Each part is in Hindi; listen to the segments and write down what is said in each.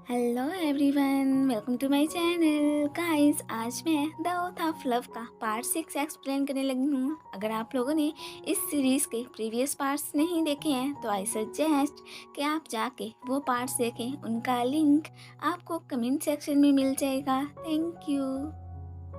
Hello everyone, welcome to my channel. Guys, आज मैं द ओथ ऑफ लव का पार्ट 6 एक्सप्लेन करने लगी हूँ। अगर आप लोगों ने इस सीरीज़ के प्रीवियस पार्ट्स नहीं देखे हैं तो आई सजेस्ट कि आप जाके वो पार्ट्स देखें। उनका लिंक आपको कमेंट सेक्शन में मिल जाएगा। Thank you.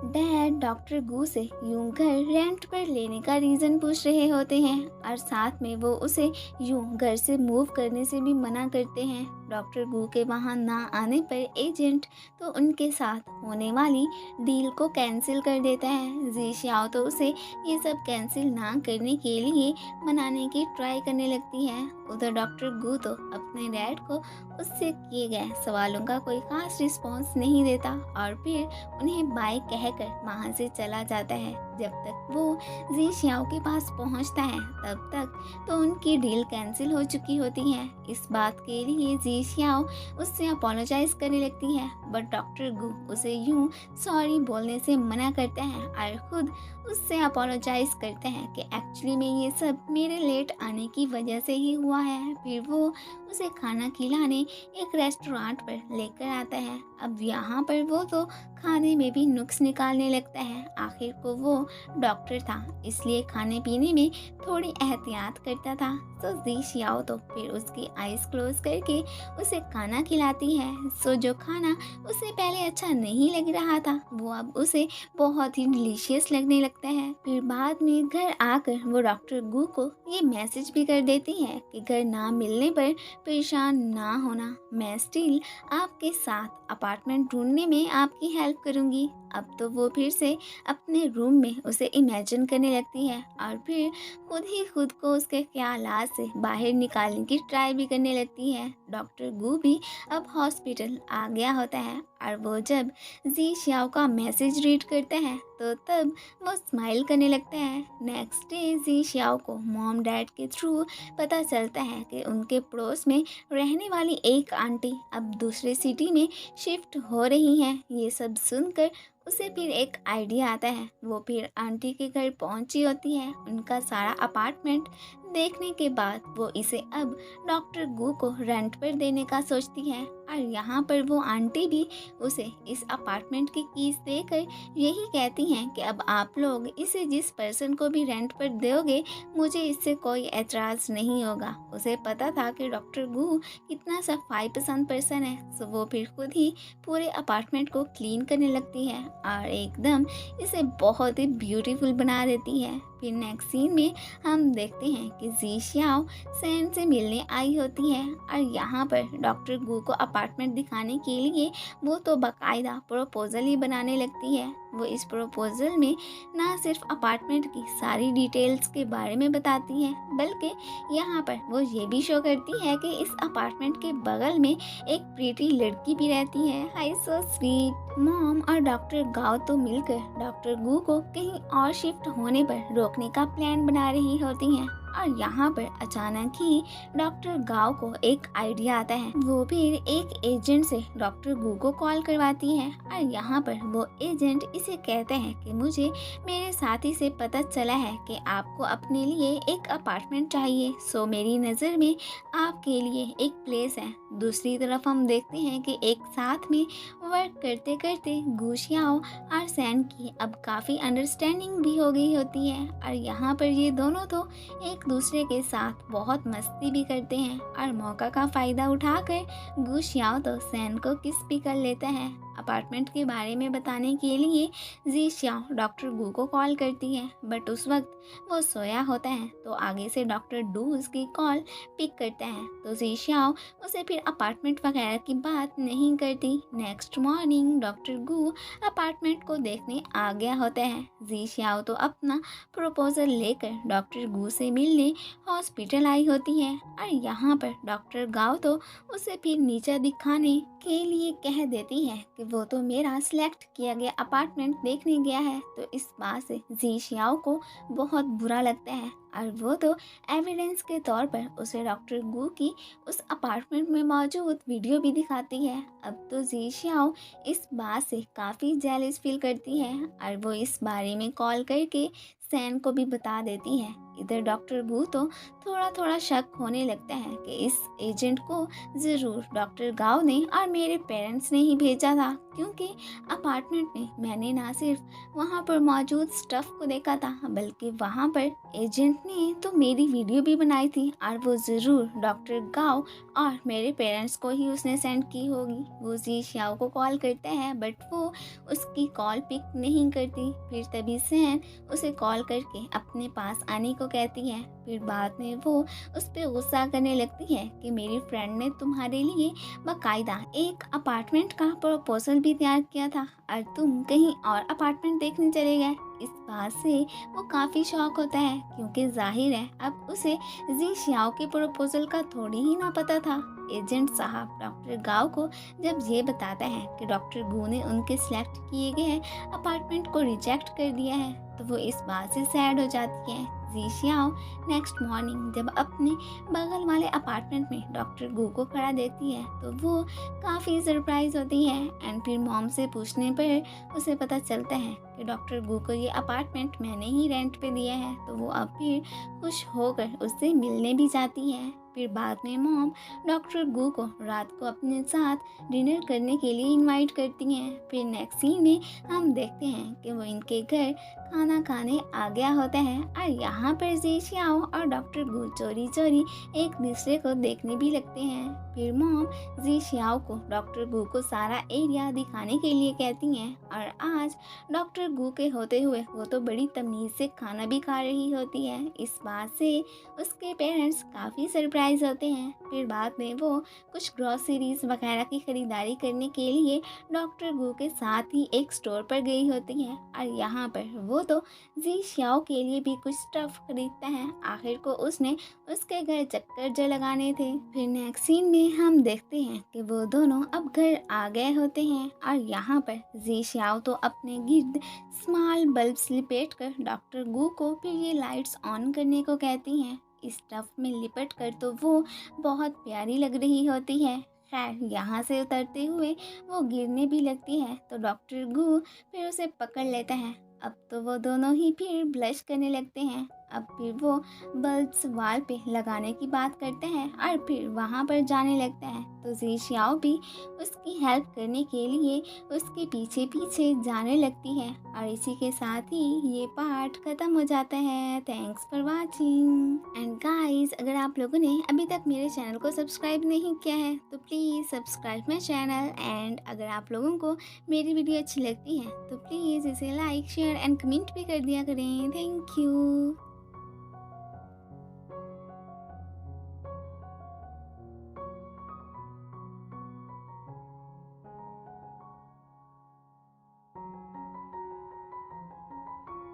डैड डॉक्टर गू से यूं घर रेंट पर लेने का रीज़न पूछ रहे होते हैं और साथ में वो उसे यूं घर से मूव करने से भी मना करते हैं। डॉक्टर गू के वहाँ ना आने पर एजेंट तो उनके साथ होने वाली डील को कैंसिल कर देता है। जी श्याओ तो उसे ये सब कैंसिल ना करने के लिए मनाने की ट्राई करने लगती है। उधर डॉक्टर गू तो अपने डैड को उससे किए गए सवालों का कोई खास रिस्पॉन्स नहीं देता और फिर उन्हें बाय कहकर वहाँ से चला जाता है। जब तक वो जी श्याओ के पास पहुँचता है तब तक तो उनकी डील कैंसिल हो चुकी होती है। इस बात के लिए जी श्याओ उससे अपोलोजाइज करने लगती है, बट डॉक्टर गु उसे यूं सॉरी बोलने से मना करता है और खुद उससे अपोलोजाइज करते हैं कि एक्चुअली में ये सब मेरे लेट आने की वजह से ही हुआ है। फिर वो उसे खाना खिलाने एक रेस्टोरेंट पर लेकर आता है। अब यहाँ पर वो तो खाने में भी नुक्स निकालने लगता है। आखिर को वो डॉक्टर था, इसलिए खाने पीने में थोड़ी एहतियात करता था। तो जी श्याओ तो फिर उसकी आइज़ क्लोज करके उसे खाना खिलाती है। सो जो खाना उसे पहले अच्छा नहीं लग रहा था वो अब उसे बहुत ही डिलीशियस लगने लगता है। फिर बाद में घर आकर वो डॉक्टर गू को ये मैसेज भी कर देती है कि घर ना मिलने पर परेशान ना होना, मैं स्टिल आपके साथ अपार्टमेंट ढूंढने में आपकी हेल्प करूंगी। अब तो वो फिर से अपने रूम में उसे इमेजिन करने लगती है और फिर खुद ही खुद को उसके ख्यालात से बाहर निकालने की ट्राई भी करने लगती है। डॉक्टर गू भी अब हॉस्पिटल आ गया होता है और वो जब जी श्याओ का मैसेज रीड करता है तो तब वो स्माइल करने लगता है। नेक्स्ट डे जी श्याओ को मॉम डैड के थ्रू पता चलता है कि उनके पड़ोस में रहने वाली एक आंटी अब दूसरे सिटी में शिफ्ट हो रही हैं। ये सब सुनकर उसे फिर एक आइडिया आता है। वो फिर आंटी के घर पहुंची होती है। उनका सारा अपार्टमेंट देखने के बाद वो इसे अब डॉक्टर गू को रेंट पर देने का सोचती है और यहाँ पर वो आंटी भी उसे इस अपार्टमेंट की कीज देकर यही कहती हैं कि अब आप लोग इसे जिस पर्सन को भी रेंट पर दोगे मुझे इससे कोई एतराज़ नहीं होगा। उसे पता था कि डॉक्टर गू कितना सफाई पसंद पर्सन है, सो वो फिर खुद ही पूरे अपार्टमेंट को क्लीन करने लगती है और एकदम इसे बहुत ही ब्यूटीफुल बना देती है। फिर नेक्स्ट सीन में हम देखते हैं कि जी श्याओ सैन से मिलने आई होती है और यहाँ पर डॉक्टर गू को अपार्टमेंट दिखाने के लिए वो तो बाकायदा प्रपोजल ही बनाने लगती है। वो इस प्रपोजल में ना सिर्फ अपार्टमेंट की सारी डिटेल्स के बारे में बताती है बल्कि यहाँ पर वो ये भी शो करती है कि इस अपार्टमेंट के बगल में एक प्रीटी लड़की भी रहती है। हाय सो स्वीट। मॉम और डॉक्टर गाओ तो मिलकर डॉक्टर गू को कहीं और शिफ्ट होने पर रोकने का प्लान बना रही होती हैं और यहाँ पर अचानक ही डॉक्टर गाओ को एक आइडिया आता है। वो फिर एक एजेंट से डॉक्टर गू को कॉल करवाती है और यहाँ पर वो एजेंट इसे कहते हैं कि मुझे मेरे साथी से पता चला है कि आपको अपने लिए एक अपार्टमेंट चाहिए, सो मेरी नज़र में आपके लिए एक प्लेस है। दूसरी तरफ हम देखते हैं कि एक साथ में वर्क करते करते गू श्याओ और सैन की अब काफ़ी अंडरस्टैंडिंग भी हो गई होती है और यहाँ पर ये दोनों तो एक दूसरे के साथ बहुत मस्ती भी करते हैं और मौका का फ़ायदा उठाकर गू श्याओ तो सैन को किस भी कर लेता है। अपार्टमेंट के बारे में बताने के लिए जी श्याओ डॉक्टर गू को कॉल करती है, बट उस वक्त वो सोया होता है तो आगे से डॉक्टर डू उसकी कॉल पिक करता है। तो जी श्याओ उसे फिर अपार्टमेंट वगैरह की बात नहीं करती। नेक्स्ट मॉर्निंग डॉक्टर गू अपार्टमेंट को देखने आ गया होता है। जी श्याओ तो अपना प्रपोजल लेकर डॉक्टर गू से मिलने हॉस्पिटल आई होती है और यहाँ पर डॉक्टर गाओ तो उसे फिर नीचे दिखाने के लिए कह देती है कि वो तो मेरा सिलेक्ट किया गया अपार्टमेंट देखने गया है। तो इस बात से जी श्याओ को बहुत बुरा लगता है और वो तो एविडेंस के तौर पर उसे डॉक्टर गू की उस अपार्टमेंट में मौजूद वीडियो भी दिखाती है। अब तो जी शाओ इस बात से काफ़ी जेलस फील करती है और वो इस बारे में कॉल करके सैन को भी बता देती है। इधर डॉक्टर गू तो थोड़ा थोड़ा शक होने लगता है कि इस एजेंट को ज़रूर डॉक्टर गाओ ने और मेरे पेरेंट्स ने ही भेजा था, क्योंकि अपार्टमेंट में मैंने ना सिर्फ वहाँ पर मौजूद स्टफ को देखा था बल्कि वहाँ पर एजेंट ने तो मेरी वीडियो भी बनाई थी और वो ज़रूर डॉक्टर गाओ और मेरे पेरेंट्स को ही उसने सेंड की होगी। वो जी शाओ को कॉल करते हैं बट वो उसकी कॉल पिक नहीं करती। फिर तभी सैन उसे कॉल करके अपने पास आने को कहती है। फिर बाद में वो उस पर गुस्सा करने लगती है कि मेरी फ्रेंड ने तुम्हारे लिए बाकायदा एक अपार्टमेंट का प्रपोजल भी तैयार किया था और तुम कहीं और अपार्टमेंट देखने चले गए। इस बात से वो काफ़ी शॉक होता है, क्योंकि जाहिर है अब उसे जी शियाओ के प्रपोजल का थोड़ी ही ना पता था। एजेंट साहब डॉक्टर गाओ को जब ये बताता है कि डॉक्टर गू ने उनके सिलेक्ट किए गए अपार्टमेंट को रिजेक्ट कर दिया है तो वो इस बात से सैड हो जाती है। जी शियाओ नेक्स्ट मॉर्निंग जब अपने बगल वाले अपार्टमेंट में डॉक्टर गू को खड़ा देखती है तो वो काफ़ी सरप्राइज होती है एंड फिर मॉम से पूछने पर उसे पता चलता है कि डॉक्टर गू को ये अपार्टमेंट मैंने ही रेंट पे दिया है। तो वो अब फिर खुश होकर उससे मिलने भी जाती है। फिर बाद में मॉम डॉक्टर गू को रात को अपने साथ डिनर करने के लिए इनवाइट करती हैं। फिर नेक्स्ट सीन में हम देखते हैं कि वो इनके घर खाना खाने आ गया होता है और यहाँ पर जी शियाओ और डॉक्टर गू चोरी चोरी एक दूसरे को देखने भी लगते हैं। फिर मॉम जी शियाओ को डॉक्टर गू को सारा एरिया दिखाने के लिए कहती हैं और आज डॉक्टर गू के होते हुए वो तो बड़ी तमीज़ से खाना भी खा रही होती है। इस बात से उसके पेरेंट्स काफ़ी सरप्राइज होते हैं। फिर बाद में वो कुछ ग्रॉसरीज वगैरह की खरीदारी करने के लिए डॉक्टर गू के साथ ही एक स्टोर पर गई होती है और यहाँ पर वो तो जी शियाओ के लिए भी कुछ स्टफ खरीदता है। आखिर को उसने उसके घर चक्कर जो लगाने थे। फिर नेक्स्ट सीन में हम देखते हैं कि वो दोनों अब घर आ गए होते हैं और यहाँ पर जी शियाओ तो अपने गिर्द स्मॉल बल्ब्स लिपेट कर डॉक्टर गू को फिर ये लाइट्स ऑन करने को कहती हैं। इस टफ में लिपट कर तो वो बहुत प्यारी लग रही होती है। खैर यहाँ से उतरते हुए वो गिरने भी लगती है तो डॉक्टर गू फिर उसे पकड़ लेता है। अब तो वो दोनों ही फिर ब्लश करने लगते हैं। अब फिर वो बल्ब्स वाल पे लगाने की बात करते हैं और फिर वहाँ पर जाने लगता है तो जी शियाओ भी उसकी हेल्प करने के लिए उसके पीछे पीछे जाने लगती है। और इसी के साथ ही ये पार्ट ख़त्म हो जाता है। Thanks for watching and guys, अगर आप लोगों ने अभी तक मेरे चैनल को सब्सक्राइब नहीं किया है तो please subscribe my channel and अगर आप लोगों को मेरी वीडियो अच्छी लगती है तो प्लीज़ इसे लाइक शेयर एंड कमेंट भी कर दिया करें। Thank you.